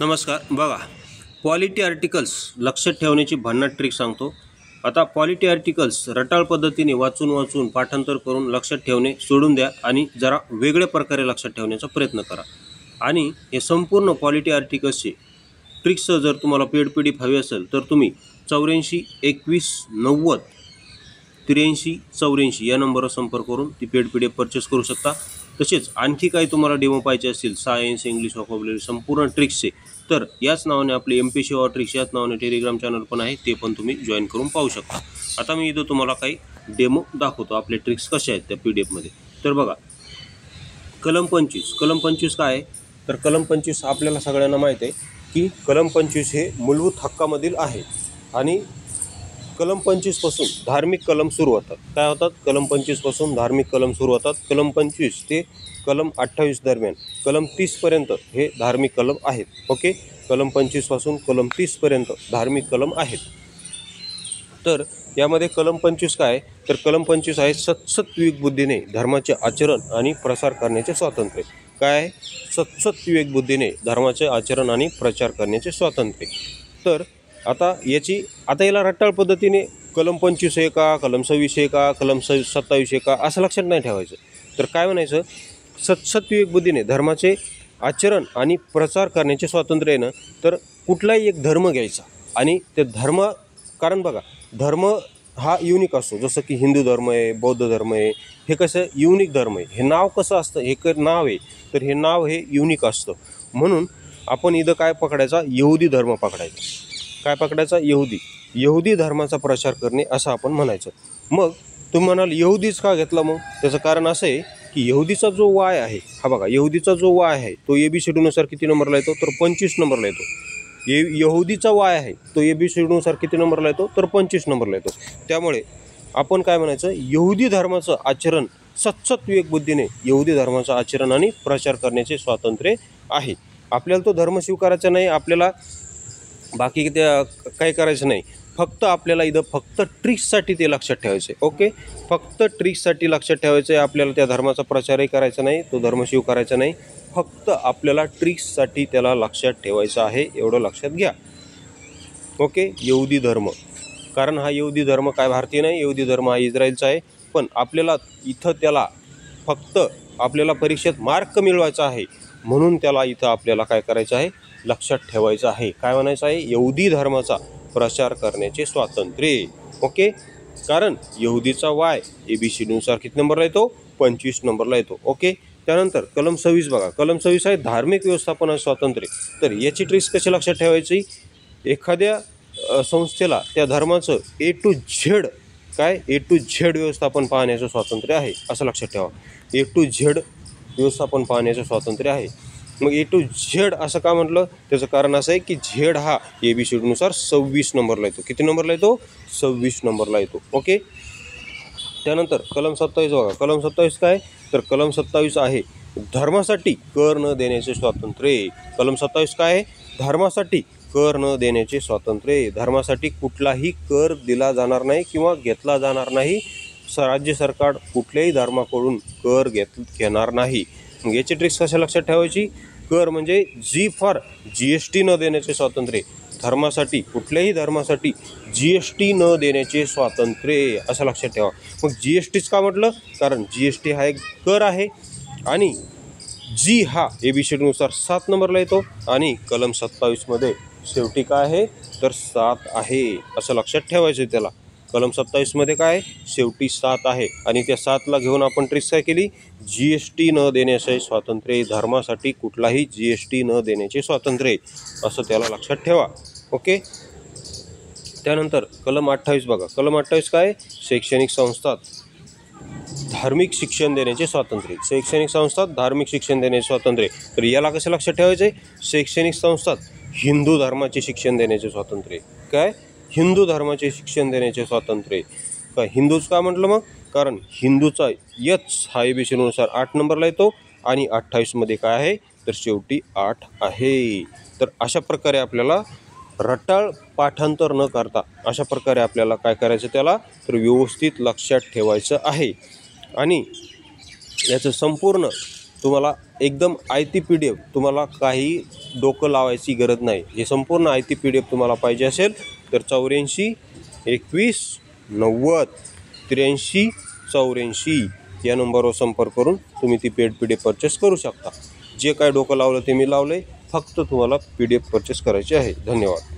नमस्कार. बघा, polity articles लक्षात ठेवण्याची भन्नाट ट्रिक सांगतो. आता पॉलिटी आर्टिकल्स रटाळ पद्धतीने वाचून वाचून पाठांतर करून लक्षात ठेवणे सोडून द्या आणि जरा वेगळ्या प्रकारे लक्षात ठेवण्याचा प्रयत्न करा. आणि हे संपूर्ण पॉलिटी आर्टिकल्सचे ट्रिक्स जर तुम्हाला पेड PDF हवी असेल तर तुम्ही 84 21 90 83 84 या नंबरवर संपर्क करून ती पेड PDF परचेस करू शकता. तसेच आणखी काही तुम्हाला डेमो पाहिजे असतील सायन्स, इंग्लिश, व्होकॅब्युलरी संपूर्ण ट्रिक्सचे, तर याच नावाने आपले MPSC और ट्रिक्स याच नावाने टेलिग्राम चॅनल पण आहे, ते पण तुम्ही जॉईन करून पाहू शकता. आता मी इथं तुम्हाला काही डेमो दाखवतो आपले ट्रिक्स कसे आहेत त्या PDF मध्ये. तर बघा, कलम 25 काय आहे, तर कलम 25 आपल्याला सगळ्यांना माहीत आहे की कलम 25 हे मूलभूत हक्कामधील आहे. आणि कलम 25 पासून धार्मिक कलम सुरू होतात. काय होतात? कलम 25 पासून धार्मिक कलम सुरू होतात. कलम 25 ते कलम 28 दरम्यान कलम 30 पर्यंत हे धार्मिक कलम आहेत. ओके, कलम 25 पासून कलम 30 पर्यंत धार्मिक कलम आहेत. तर यामध्ये कलम 25 काय आहे, तर कलम 25 आहे सतसत विवेक बुद्धीने धर्माचे आचरण आणि प्रसार करण्याचे स्वातंत्र्य. काय आहे? सतसत विवेक बुद्धीने धर्माचे आचरण आणि प्रचार करण्याचे स्वातंत्र्य. तर आता याला रटाळ पद्धतीने कलम 25 आहे का, कलम 26 आहे का, कलम 27 आहे का, असं लक्षात नाही ठेवायचं. तर काय म्हणायचं, सतसत विवेक बुद्धीने धर्माचे आचरण आणि प्रचार करण्याचे स्वातंत्र्य आहे ना, तर कुठलाही एक धर्म घ्यायचा आणि ते धर्म, कारण बघा धर्म हा युनिक असतो. जसं की हिंदू धर्म आहे, बौद्ध धर्म आहे, हे कसं युनिक धर्म आहे. हे नाव कसं असतं, हे नाव आहे, तर हे नाव हे युनिक असतं. म्हणून आपण इथं काय पकडायचा, यहुदी धर्म पकडायचा. काय पकडायचा? यहुदी धर्माचा प्रचार करणे असं आपण म्हणायचं. मग तुम्ही म्हणाल यहुदीच का घेतला? मग त्याचं कारण असं आहे की यहुदीचा जो वाय आहे, हा बघा यहुदीचा जो वाय आहे तो ABCDनुसार किती नंबरला येतो, तर 25 नंबरला येतो. यहुदीचा वाय आहे तो ABCDनुसार किती नंबरला येतो, तर 25 नंबरला येतो. त्यामुळे आपण काय म्हणायचं, यहुदी धर्माचं आचरण सतसत विवेक बुद्धीने यहुदी धर्माचं आचरण आणि प्रचार करण्याचे स्वातंत्र्य आहे. आपल्याला तो धर्म स्वीकारायचा नाही, आपल्याला बाकी त्या काही करायचं नाही. फक्त आपल्याला इथं फक्त ट्रिक्ससाठी ते लक्षात ठेवायचं आहे. ओके, फक्त ट्रिक्ससाठी लक्षात ठेवायचं आहे. आपल्याला त्या धर्माचा प्रचारही करायचा नाही, तो धर्म स्वीकारायचा नाही. फक्त आपल्याला ट्रिक्ससाठी त्याला लक्षात ठेवायचं आहे, एवढं लक्षात घ्या. ओके, यहुदी धर्म, कारण हा यहुदी धर्म काय भारतीय नाही, यहुदी धर्म हा इस्रायलचा आहे. पण आपल्याला इथं त्याला फक्त आपल्याला परीक्षेत मार्क मिळवायचा आहे, म्हणून त्याला इथं आपल्याला काय करायचं आहे, लक्षात ठेवायचं आहे. काय म्हणायचं आहे, यहुदी धर्माचा प्रचार करण्याचे स्वातंत्र्य. ओके, कारण यहुदीचा वाय ABCDनुसार किती नंबरला येतो, 25 नंबरला येतो. ओके, त्यानंतर कलम 26 बघा, कलम 26 आहे धार्मिक व्यवस्थापन स्वातंत्र्य. तर याची ट्रिक्स कशी लक्षात ठेवायची, एखाद्या संस्थेला त्या धर्माचं A to Z व्यवस्थापन पाहण्याचं स्वातंत्र्य आहे, असं लक्षात ठेवा. A to Z व्यवस्थापन पाहण्याचं स्वातंत्र्य आहे. मग A to Z असं का म्हटलं, त्याचं कारण असं आहे की Z हा ABCDनुसार 26 नंबरला येतो. किती नंबरला येतो, 26 नंबरला येतो. ओके, त्यानंतर कलम 27 बघा, कलम 27 काय, तर कलम 27 आहे धर्मासाठी कर न देण्याचे स्वातंत्र्य. कलम 27 काय आहे, धर्मासाठी कर न देण्याचे स्वातंत्र्य. धर्मासाठी कुठलाही कर दिला जाणार नाही किंवा घेतला जाणार नाही. राज्य सरकार कुठल्याही धर्माकडून कर घेणार नाही. मग याची ट्रिक्स कशा लक्षात ठेवायची, कर म्हणजे G फॉर GST न देण्याचे स्वातंत्र्य. धर्मासाठी, कुठल्याही धर्मासाठी GST न देण्याचे स्वातंत्र्य, असं लक्षात ठेवा. मग GSTच का म्हटलं, कारण GST हा एक कर आहे आणि G हा ABCDनुसार 7 नंबरला येतो आणि कलम 27 मध्ये शेवटी काय आहे, तर 7 आहे, असं लक्षात ठेवायचं. त्याला कलम 27 मध्ये काय शेवटी 7 आहे आणि त्या 7ला घेऊन आपण ट्रिक्स काय केली, GST न देण्याचे स्वातंत्र्य, धर्मासाठी कुठलाही GST न देण्याचे स्वातंत्र्य, असं त्याला लक्षात ठेवा. ओके, त्यानंतर कलम 28 बघा, कलम 28 काय, शैक्षणिक संस्थात धार्मिक शिक्षण देण्याचे स्वातंत्र्य. शैक्षणिक संस्थात धार्मिक शिक्षण देण्याचे स्वातंत्र्य. तर याला कसं लक्षात ठेवायचं आहे, शैक्षणिक संस्थात हिंदू धर्माचे शिक्षण देण्याचे स्वातंत्र्य. काय, हिंदू धर्माचे शिक्षण देण्याचे स्वातंत्र्य. काय हिंदूच का म्हटलं, मग कारण हिंदूचा H हा ABCDनुसार 8 नंबरला येतो आणि 28 मध्ये काय आहे, तर शेवटी 8 आहे. तर अशा प्रकारे आपल्याला रटाळ पाठांतर न करता अशा प्रकारे आपल्याला काय करायचं, त्याला तर व्यवस्थित लक्षात ठेवायचं आहे. आणि याचं संपूर्ण तुम्हाला एकदम आयती PDF, तुम्हाला काही डोकं लावायची गरज नाही. हे संपूर्ण आयती PDF तुम्हाला पाहिजे असेल तर 84 21 90 83 84 या नंबरवर संपर्क करून तुम्ही ती पेड PDF परचेस करू शकता. जे काय डोकं लावलं ते मी लावलं आहे, फक्त तुम्हाला PDF परचेस करायची आहे. धन्यवाद.